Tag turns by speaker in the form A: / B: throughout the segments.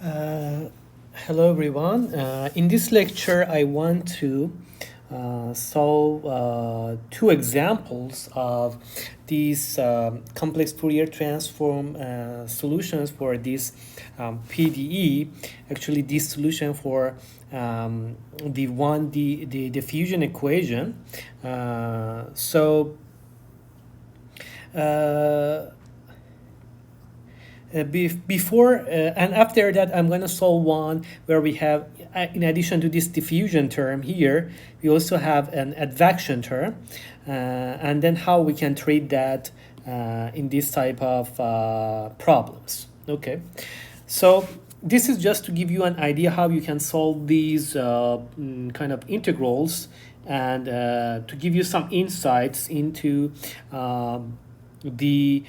A: Uh, Hello everyone. In this lecture, I want to solve two examples of these complex Fourier transform solutions for this PDE. Actually, this solution for the diffusion equation. Uh, Before and after that, I'm going to solve one where we have, in addition to this diffusion term here, we also have an advection term, and then how we can treat that in this type of problems. Okay, so this is just to give you an idea how you can solve these kind of integrals, and to give you some insights into the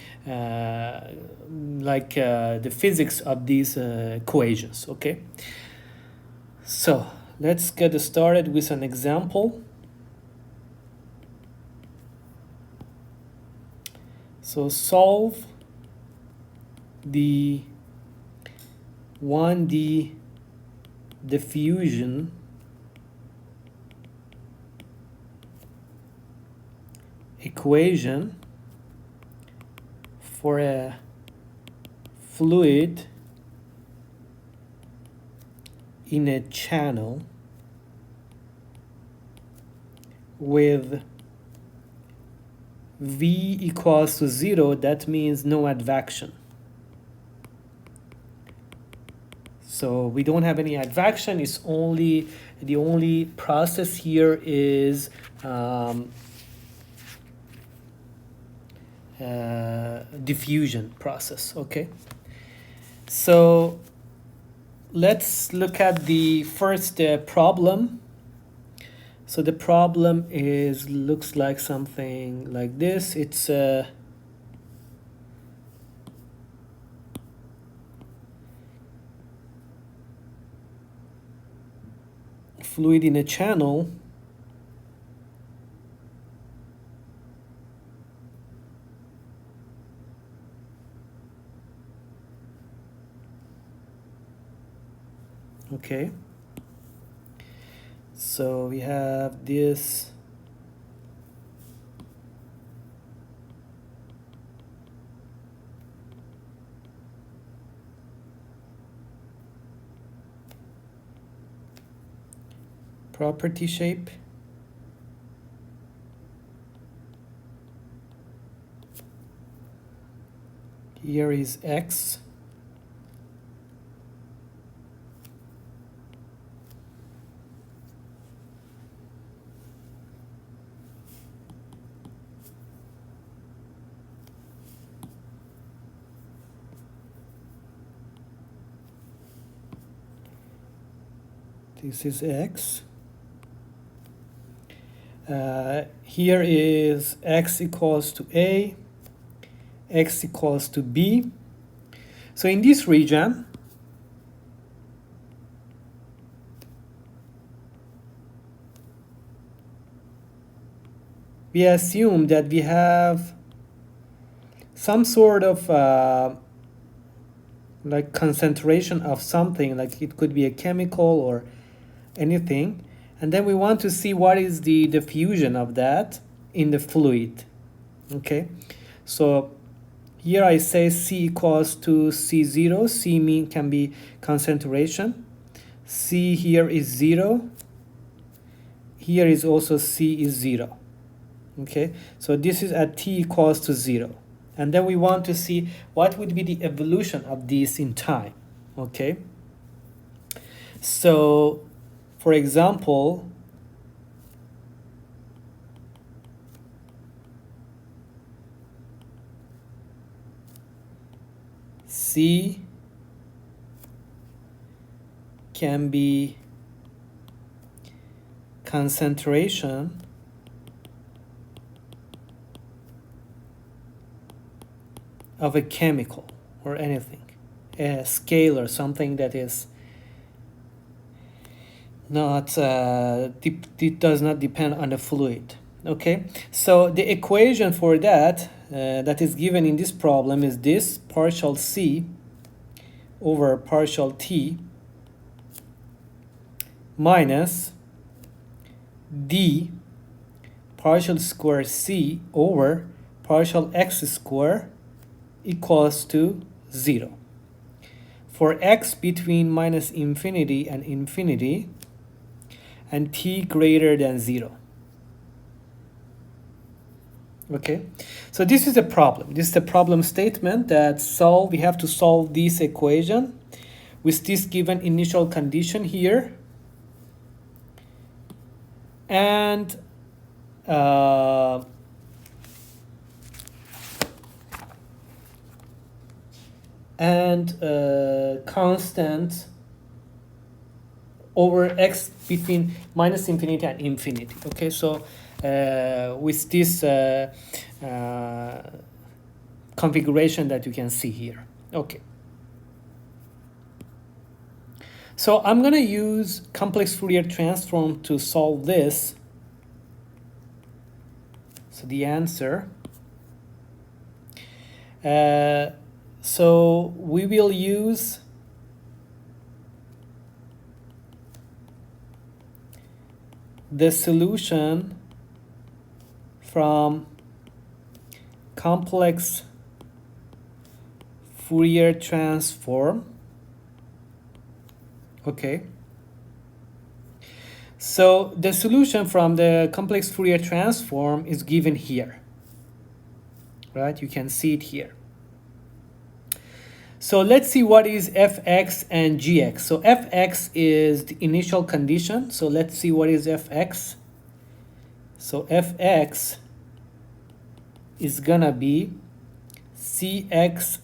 A: the physics of these equations. Okay, so let's get started with an example. So solve the 1D diffusion equation for a fluid in a channel with V equals to 0. That means no advection. So we don't have any advection. It's only the only process here is diffusion process. Okay, so let's look at the first problem. So the problem looks like something like this. It's a fluid in a channel okay, so we have this property shape. Here is X. This is X. Here is X equals to A, X equals to B. So in this region, we assume that we have some sort of like concentration of something, like it could be a chemical or anything, and then we want to see what is the diffusion of that in the fluid. Okay, so here I say C equals to C0. C can be concentration. C here is 0. Here is also C is 0. Okay, so this is at T equals to 0. And then we want to see what would be the evolution of this in time. Okay, so for example, C can be concentration of a chemical or anything, a scale or something that is not it does not depend on the fluid. Okay, so the equation for that that is given in this problem is this partial C over partial t minus d partial square c over partial x square equals to 0. For x between minus infinity and infinity and t greater than 0. Okay, so this is a problem. This is the problem statement that we have to solve this equation with this given initial condition here. And constant over x between minus infinity and infinity. Okay, so with this configuration that you can see here. Okay. So I'm going to use complex Fourier transform to solve this. So the answer. So we will use the solution from complex Fourier transform. Okay. So the solution from the complex Fourier transform is given here. Right? You can see it here. So let's see what is fx and gx. So fx is the initial condition. So let's see what is fx. So fx is gonna be cx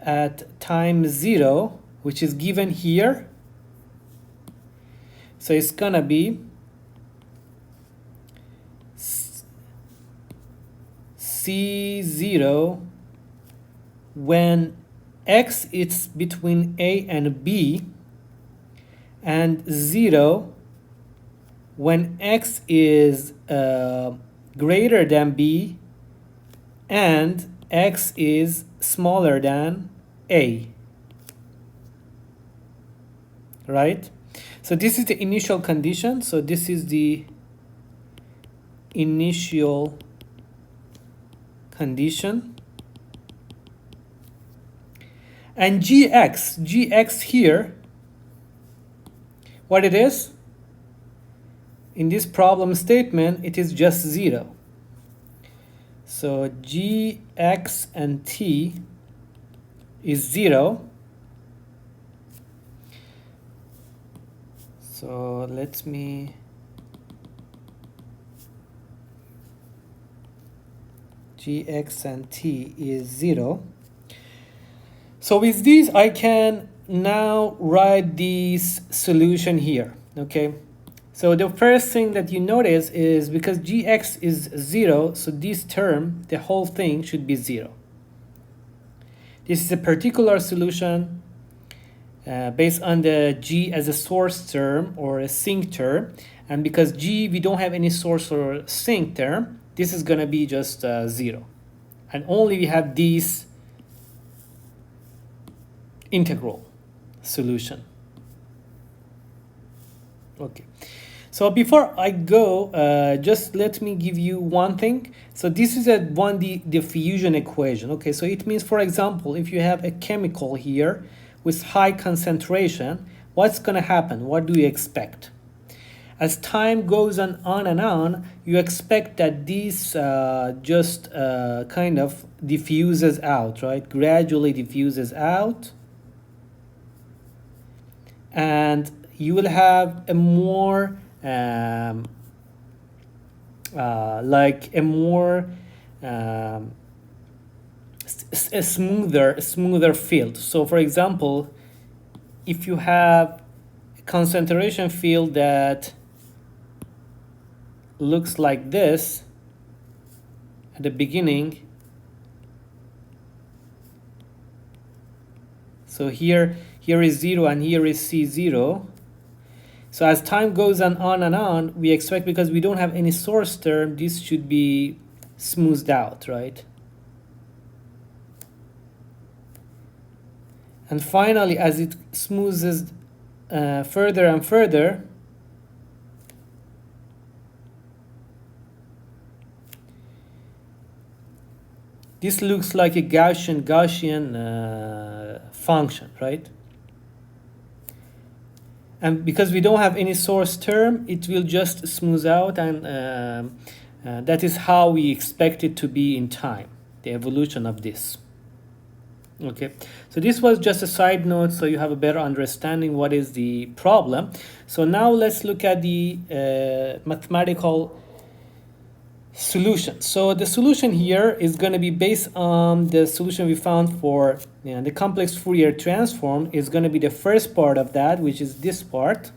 A: at time 0, which is given here. So it's gonna be C0 when x is between a and b, and 0 when x is greater than b and x is smaller than a. Right? So this is the initial condition. So this is the initial condition. And gx here, what it is? In this problem statement, it is just 0. So gx and t is 0. So let me gx and t is 0. So with this, I can now write this solution here. Okay. So the first thing that you notice is because gx is 0, so this term, the whole thing should be 0. This is a particular solution based on the g as a source term or a sink term. And because g, we don't have any source or sink term, this is going to be just 0. And only we have this integral solution. Okay. So before I go, just let me give you one thing. So this is a 1D diffusion equation. Okay, so it means, for example, if you have a chemical here with high concentration, what's going to happen? What do you expect? As time goes on and on, you expect that this just kind of diffuses out, right? Gradually diffuses out. And you will have a more a smoother field. So for example, if you have a concentration field that looks like this at the beginning, so here is 0 and here is C0. So as time goes on, we expect, because we don't have any source term, this should be smoothed out, right? And finally, as it smooths further and further, this looks like a Gaussian function, right? And because we don't have any source term, it will just smooth out, and that is how we expect it to be in time, the evolution of this. Okay, so this was just a side note so you have a better understanding what is the problem. So now let's look at the mathematical solution. So the solution here is going to be based on the solution we found for the complex Fourier transform. Is going to be the first part of that, which is this part.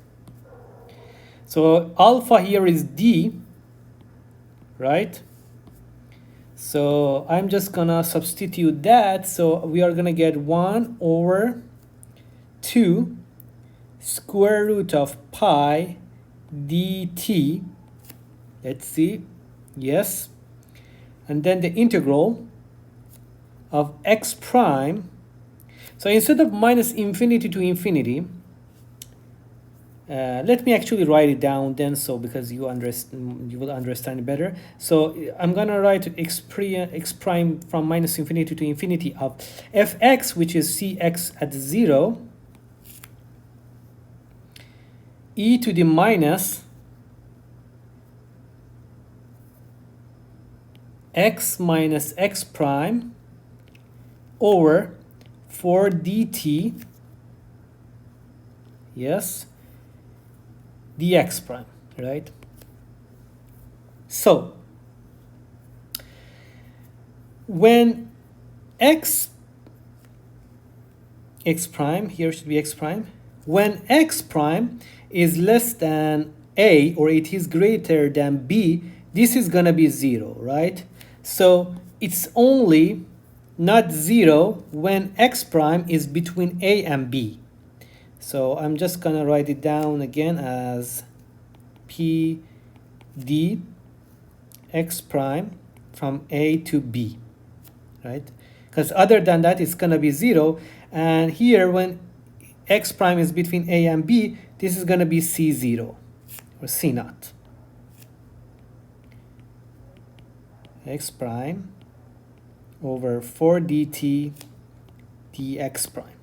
A: So alpha here is D, right? So I'm just gonna substitute that. So we are gonna get 1 over 2 square root of pi dt. Let's see. Yes. And then the integral of x prime. So instead of minus infinity to infinity, let me actually write it down then, so because you will understand it better. So I'm gonna write x prime from minus infinity to infinity of fx, which is cx at 0, e to the minus x minus x prime over 4 dt, yes, dx prime, right? So when x prime, here should be x prime, when x prime is less than a, or it is greater than b, this is gonna be 0, right? So it's only not 0 when x prime is between a and b. So I'm just gonna write it down again as p d x prime from a to b, right? Because other than that, it's gonna be 0. And here, when x prime is between a and b, this is gonna be c0 or c naught. X prime over 4 dt dx prime.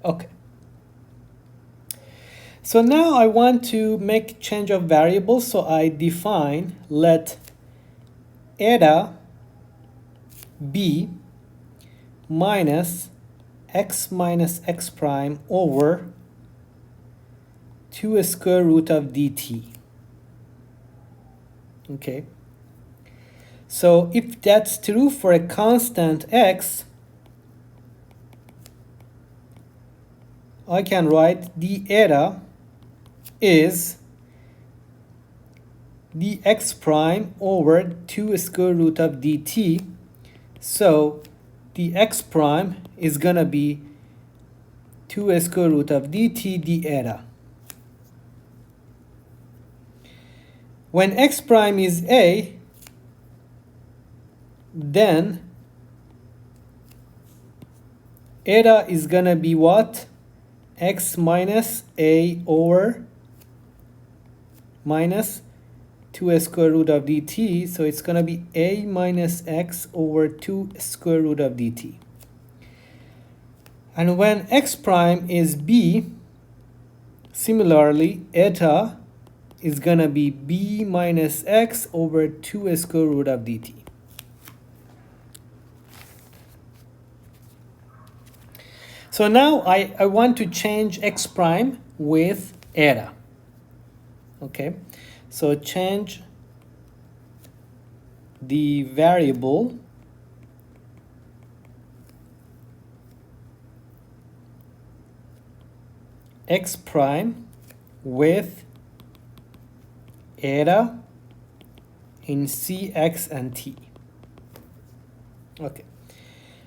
A: Okay. So now I want to make change of variables. So I define let eta be minus x prime over 2 square root of dt. Okay. So if that's true for a constant x, I can write the eta is dx prime over 2 square root of dt. So the x prime is gonna be 2 square root of dt d eta. When x prime is a, then eta is gonna be what? X minus a over minus 2 square root of dt. So it's gonna be a minus x over 2 square root of dt. And when x prime is b, similarly, eta is gonna be b minus x over 2 square root of dt. So now I want to change x prime with eta. Okay, so change the variable x prime with eta in cx and t. Okay.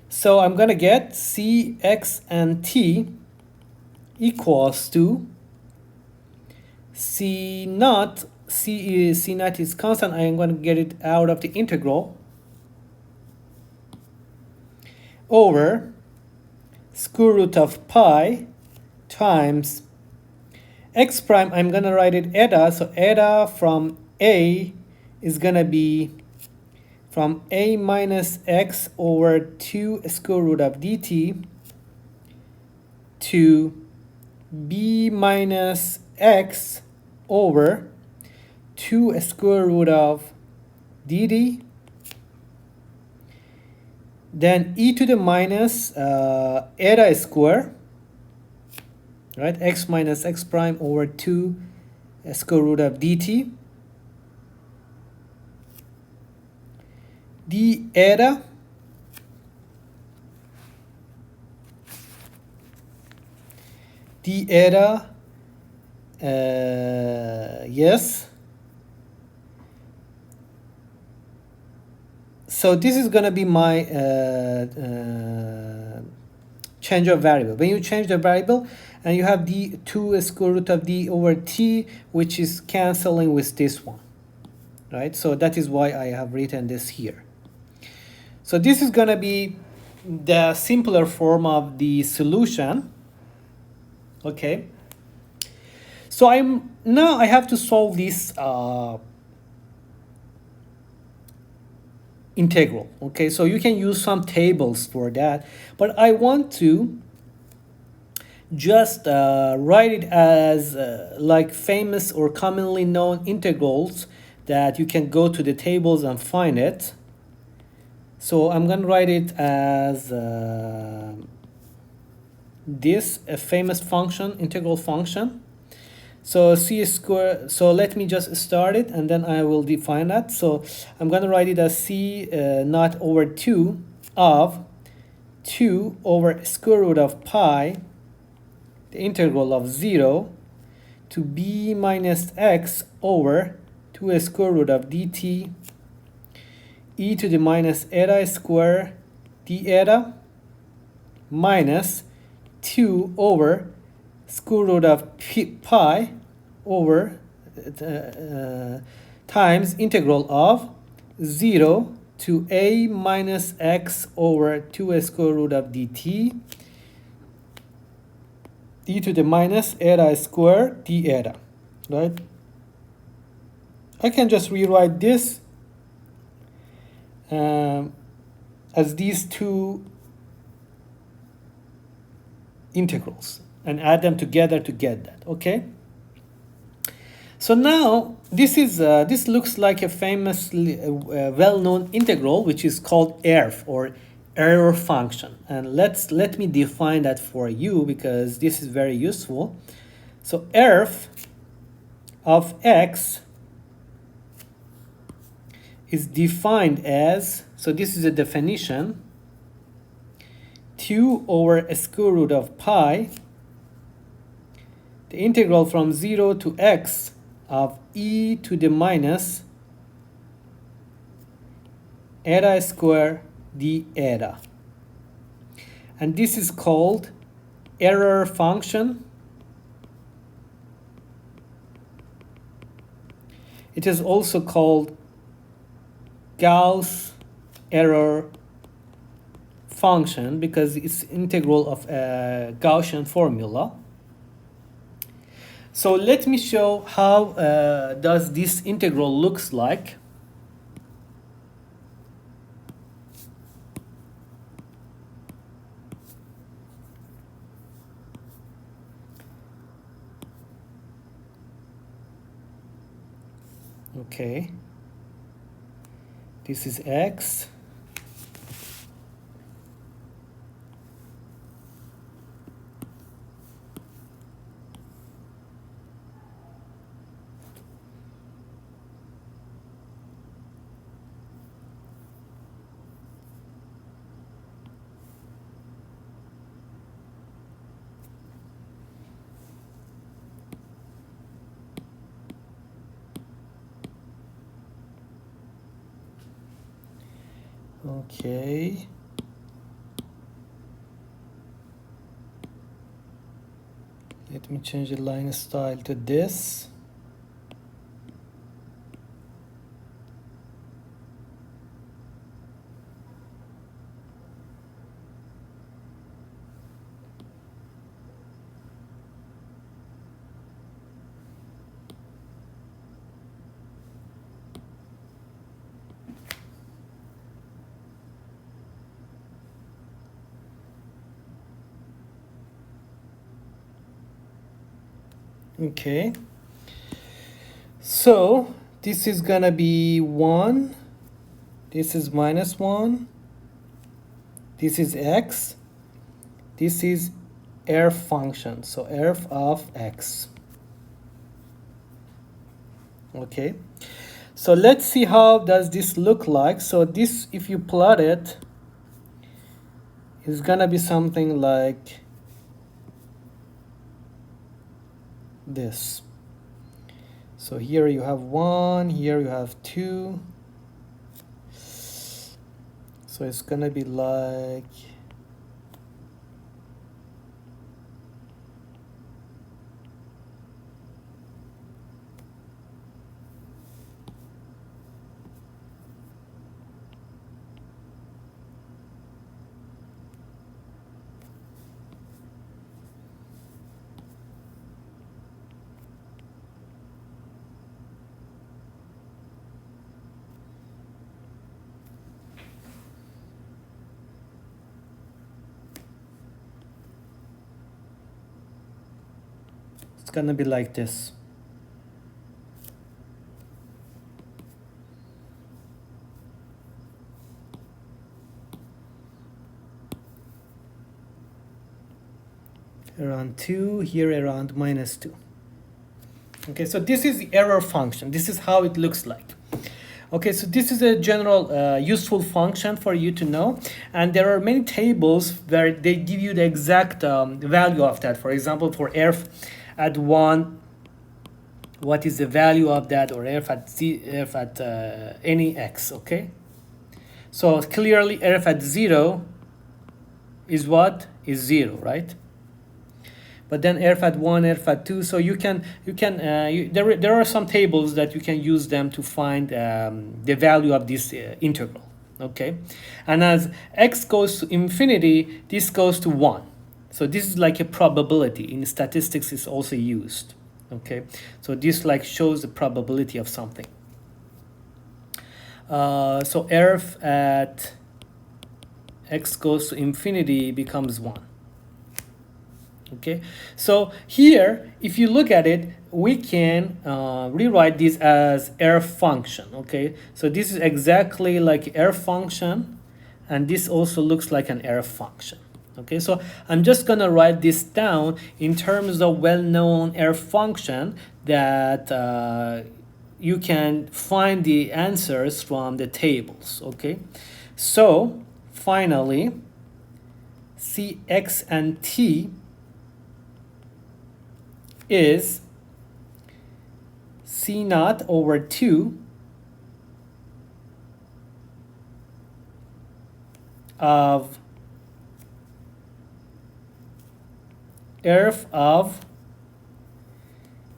A: So I'm going to get cx and t equals to c naught. C naught is constant. I'm going to get it out of the integral. over square root of pi times x prime. I'm going to write it eta. So eta from a is going to be from a minus x over 2 square root of dt to b minus x over 2 square root of dt, then e to the minus eta square, right? X minus x prime over 2 square root of dt, d eta yes. So this is going to be my change of variable. When you change the variable and you have d 2 square root of d over t, which is canceling with this one, right? So that is why I have written this here. So this is going to be the simpler form of the solution. Okay. So I have to solve this integral. Okay, so you can use some tables for that, but I want to just write it as like famous or commonly known integrals that you can go to the tables and find it. So I'm going to write it as this, a famous function, integral function. So c square, so let me just start it and then I will define that. So I'm going to write it as c naught over 2 of 2 over square root of pi, the integral of 0 to b minus x over 2 square root of dt e to the minus eta square d eta minus 2 over square root of pi over times integral of 0 to a minus x over 2 square root of dt e to the minus eta square d eta, right? I can just rewrite this as these two integrals and add them together to get that. Okay, so now this looks like a famously well-known integral, which is called ERF, or error function, and let me define that for you because this is very useful. So ERF of x is defined as, so this is a definition, 2 over square root of pi, the integral from 0 to x of e to the minus eta square d eta. And this is called error function. It is also called Gauss error function because it's integral of a Gaussian formula. So let me show how does this integral looks like. Okay, this is x. Okay. Let me change the line style to this. Okay, so this is gonna be 1, this is minus 1, this is x, this is erf function, so erf of x. Okay, so let's see how does this look like. So this, if you plot it, is gonna be something like this. So here you have 1, here you have 2. So it's gonna be like it's gonna be like this. Around 2, here around minus 2. Okay, so this is the error function. This is how it looks like. Okay, so this is a general useful function for you to know. And there are many tables where they give you the exact value of that. For example, for erf at 1, what is the value of that, or erf at any x, okay? So clearly erf at 0 is what? Is 0, right? But then erf at 1, erf at 2, so there are some tables that you can use them to find the value of this integral, okay? And as x goes to infinity, this goes to 1. So this is like a probability. In statistics, it's also used, okay? So this like shows the probability of something. So erf at x goes to infinity becomes 1. Okay, so here, if you look at it, we can rewrite this as erf function. Okay, so this is exactly like erf function, and this also looks like an erf function. Okay, so I'm just gonna write this down in terms of well-known erf function that you can find the answers from the tables. Okay, so finally, C, x, and t is C naught over 2 of erf of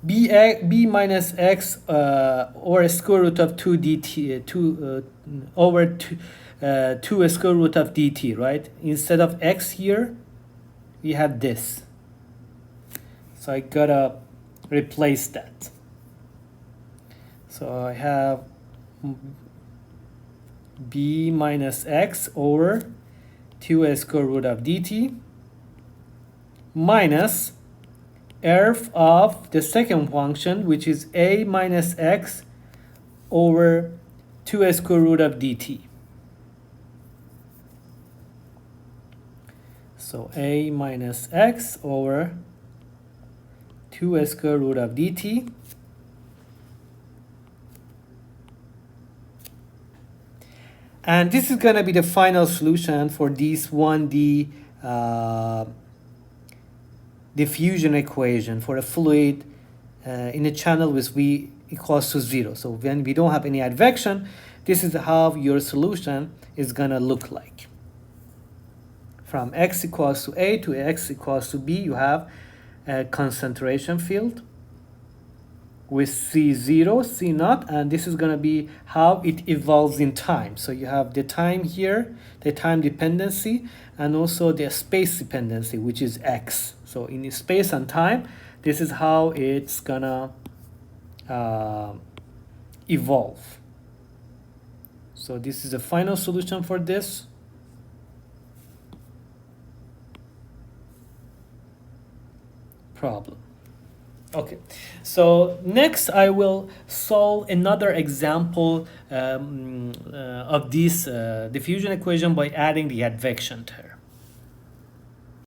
A: b minus x or square root of 2 dt, 2 over 2 square root of dt, right? Instead of x here, we have this. So I gotta replace that. So I have b minus x over 2 square root of dt minus erf of the second function, which is a minus x over 2 square root of dt. So a minus x over 2 square root of dt and this is going to be the final solution for this 1D diffusion equation for a fluid in a channel with V equals to 0. So when we don't have any advection, this is how your solution is going to look like. From x equals to a to x equals to b, you have a concentration field with C0, C0, and this is going to be how it evolves in time. So you have the time here, the time dependency, and also the space dependency, which is x. So in space and time, this is how it's going to evolve. So this is the final solution for this. problem. Okay, so next I will solve another example of this diffusion equation by adding the advection term.